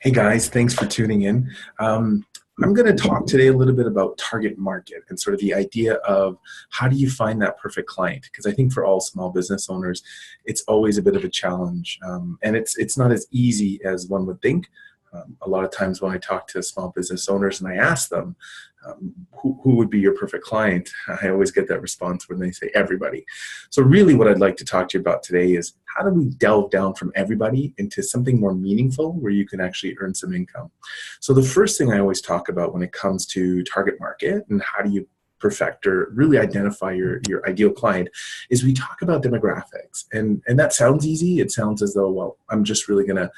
Hey guys, thanks for tuning in. I'm going to talk today a little bit about target market and sort of the idea of how do you find that perfect client? Because I think for all small business owners, it's always a bit of a challenge, and it's not as easy as one would think. A lot of times when I talk to small business owners and I ask them, who would be your perfect client? I always get that response when they say everybody. So really what I'd like to talk to you about today is how do we delve down from everybody into something more meaningful where you can actually earn some income? So the first thing I always talk about when it comes to target market and how do you perfect or really identify your ideal client is we talk about demographics. And that sounds easy. It sounds as though, well, I'm just really going to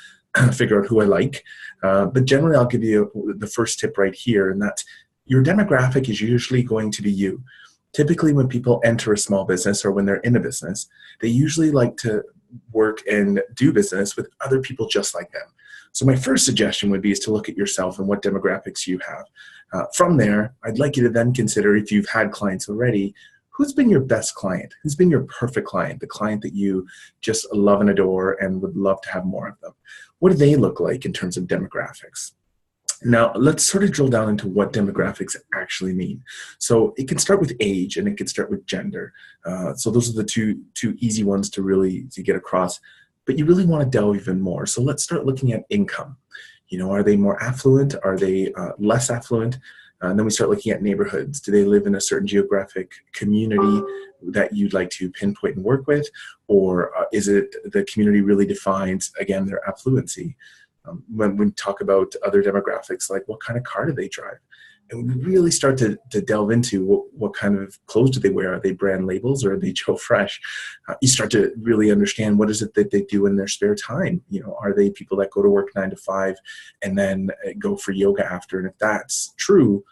figure out who I like. But generally, I'll give you the first tip right here, and that's your demographic is usually going to be you. Typically, when people enter a small business or when they're in a business, they usually like to work and do business with other people just like them. So my first suggestion would be is to look at yourself and what demographics you have. From there, I'd like you to then consider, if you've had clients already, who's been your best client? Who's been your perfect client? The client that you just love and adore and would love to have more of them. What do they look like in terms of demographics? Now, let's sort of drill down into what demographics actually mean. So it can start with age and it can start with gender. So those are the two easy ones to get across. But you really want to delve even more. So let's start looking at income. Are they more affluent? Are they less affluent? And then we start looking at neighborhoods. Do they live in a certain geographic community that you'd like to pinpoint and work with? Or is it the community really defines, again, their affluency? When we talk about other demographics, like what kind of car do they drive? And we really start to delve into what kind of clothes do they wear? Are they brand labels or are they Joe Fresh? You start to really understand what is it that they do in their spare time. Are they people that go to work 9 to 5 and then go for yoga after? And if that's true,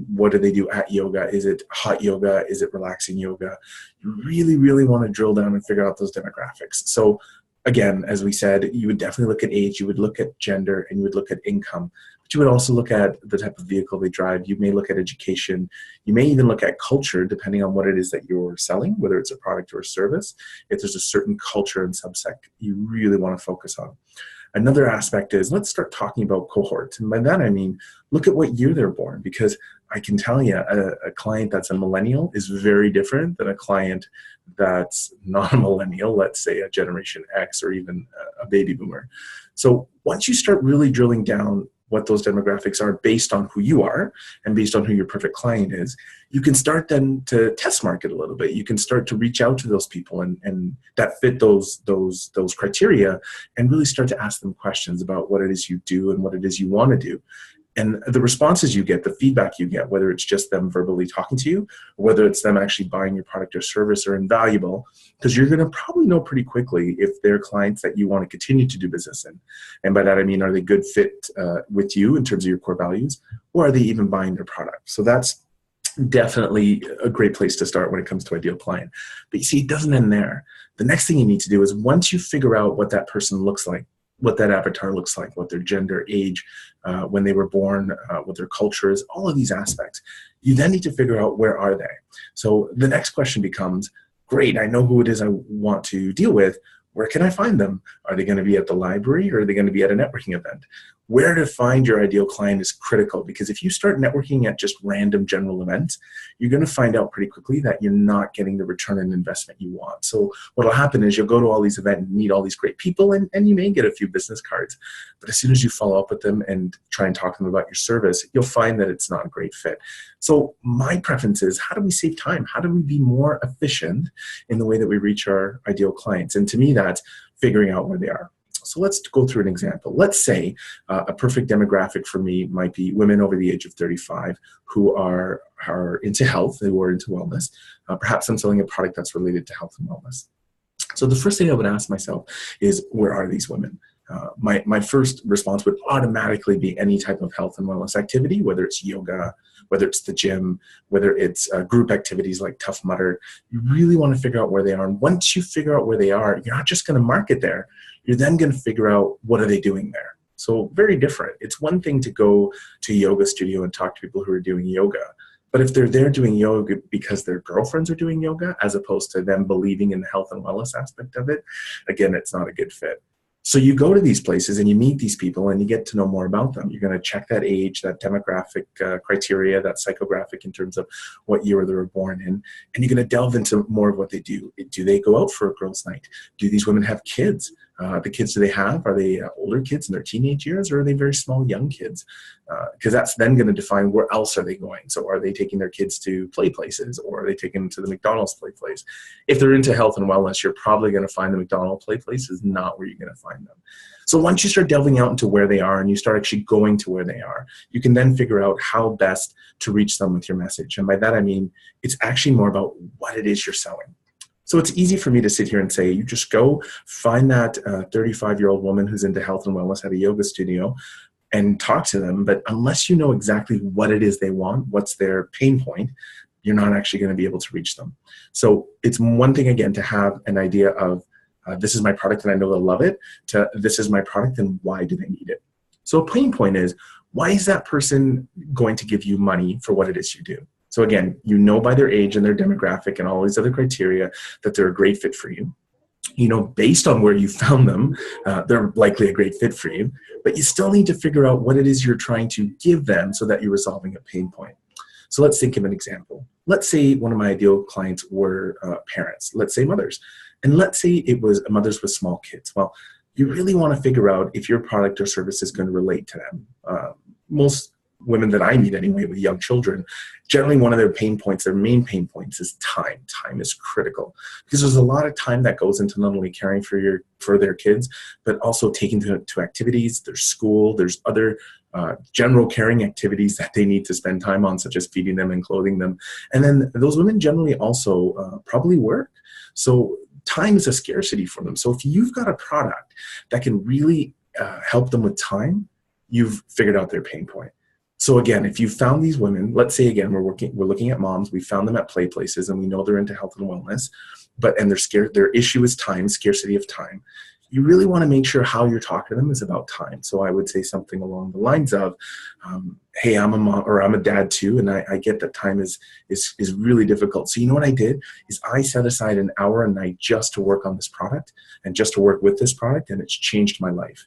what do they do at yoga? Is it hot yoga? Is it relaxing yoga? You really, really want to drill down and figure out those demographics. So again, as we said, you would definitely look at age, you would look at gender, and you would look at income. But you would also look at the type of vehicle they drive. You may look at education. You may even look at culture, depending on what it is that you're selling, whether it's a product or a service. If there's a certain culture and subsect you really want to focus on. Another aspect is, let's start talking about cohorts. And by that, I mean, look at what year they're born, because I can tell you a client that's a millennial is very different than a client that's not a millennial, let's say a Generation X or even a baby boomer. So once you start really drilling down what those demographics are based on who you are and based on who your perfect client is, you can start then to test market a little bit. You can start to reach out to those people and that fit those criteria and really start to ask them questions about what it is you do and what it is you want to do. And the responses you get, the feedback you get, whether it's just them verbally talking to you, or whether it's them actually buying your product or service, are invaluable, because you're going to probably know pretty quickly if they're clients that you want to continue to do business in. And by that, I mean, are they good fit with you in terms of your core values, or are they even buying your product? So that's definitely a great place to start when it comes to ideal client. But you see, it doesn't end there. The next thing you need to do is, once you figure out what that person looks like, what that avatar looks like, what their gender, age, when they were born, what their culture is, all of these aspects, you then need to figure out, where are they? So the next question becomes, great, I know who it is I want to deal with. Where can I find them? Are they going to be at the library, or are they going to be at a networking event? Where to find your ideal client is critical, because if you start networking at just random general events, you're going to find out pretty quickly that you're not getting the return on investment you want. So what will happen is you'll go to all these events and meet all these great people, and you may get a few business cards. But as soon as you follow up with them and try and talk to them about your service, you'll find that it's not a great fit. So my preference is, how do we save time? How do we be more efficient in the way that we reach our ideal clients? And to me, that's figuring out where they are. So let's go through an example. Let's say a perfect demographic for me might be women over the age of 35 who are into health, who are into wellness. Perhaps I'm selling a product that's related to health and wellness. So the first thing I would ask myself is, where are these women? My first response would automatically be any type of health and wellness activity, whether it's yoga, whether it's the gym, whether it's group activities like Tough Mudder. You really want to figure out where they are. And once you figure out where they are, you're not just going to market there. You're then going to figure out, what are they doing there? So very different. It's one thing to go to a yoga studio and talk to people who are doing yoga. But if they're there doing yoga because their girlfriends are doing yoga, as opposed to them believing in the health and wellness aspect of it, again, it's not a good fit. So you go to these places and you meet these people and you get to know more about them. You're going to check that age, that demographic criteria, that psychographic in terms of what year they were born in, and you're going to delve into more of what they do. Do they go out for a girls' night? Do these women have kids? The kids do they have? Are they older kids in their teenage years, or are they very small, young kids? Because that's then going to define where else are they going. So are they taking their kids to play places, or are they taking them to the McDonald's play place? If they're into health and wellness, you're probably going to find the McDonald's play place is not where you're going to find them. So once you start delving out into where they are and you start actually going to where they are, you can then figure out how best to reach them with your message. And by that, I mean, it's actually more about what it is you're selling. So it's easy for me to sit here and say, you just go find that 35-year-old woman who's into health and wellness at a yoga studio and talk to them. But unless you know exactly what it is they want, what's their pain point, you're not actually going to be able to reach them. So it's one thing, again, to have an idea of this is my product and I know they'll love it, to this is my product and why do they need it? So a pain point is, why is that person going to give you money for what it is you do? So again, you know by their age and their demographic and all these other criteria that they're a great fit for you. You know, based on where you found them, they're likely a great fit for you, but you still need to figure out what it is you're trying to give them so that you're resolving a pain point. So let's think of an example. Let's say one of my ideal clients were parents, let's say mothers, and let's say it was mothers with small kids. Well, you really want to figure out if your product or service is going to relate to them. Most women that I meet anyway with young children, generally one of their pain points, their main pain points is time. Time is critical because there's a lot of time that goes into not only caring for their kids, but also taking to activities, there's school, there's other general caring activities that they need to spend time on, such as feeding them and clothing them. And then those women generally also probably work. So time is a scarcity for them. So if you've got a product that can really help them with time, you've figured out their pain point. So again, if you found these women, let's say again, we're looking at moms, we found them at play places and we know they're into health and wellness, and they're scared, their issue is time, scarcity of time. You really want to make sure how you're talking to them is about time. So I would say something along the lines of, hey, I'm a mom or I'm a dad too, and I get that time is really difficult. So you know what I did is I set aside an hour a night just to work on this product and just to work with this product, and it's changed my life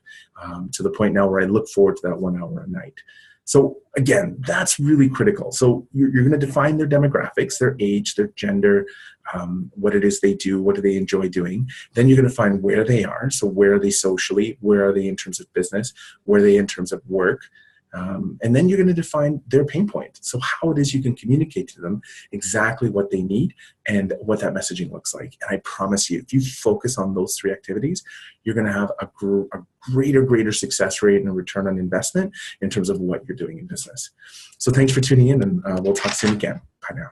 to the point now where I look forward to that 1 hour a night. So again, that's really critical. So you're going to define their demographics, their age, their gender, what it is they do, what do they enjoy doing. Then you're going to find where they are. So where are they socially? Where are they in terms of business? Where are they in terms of work? And then you're going to define their pain point. So how it is you can communicate to them exactly what they need and what that messaging looks like. And I promise you, if you focus on those three activities, you're going to have a greater success rate and a return on investment in terms of what you're doing in business. So thanks for tuning in, and we'll talk soon again. Bye now.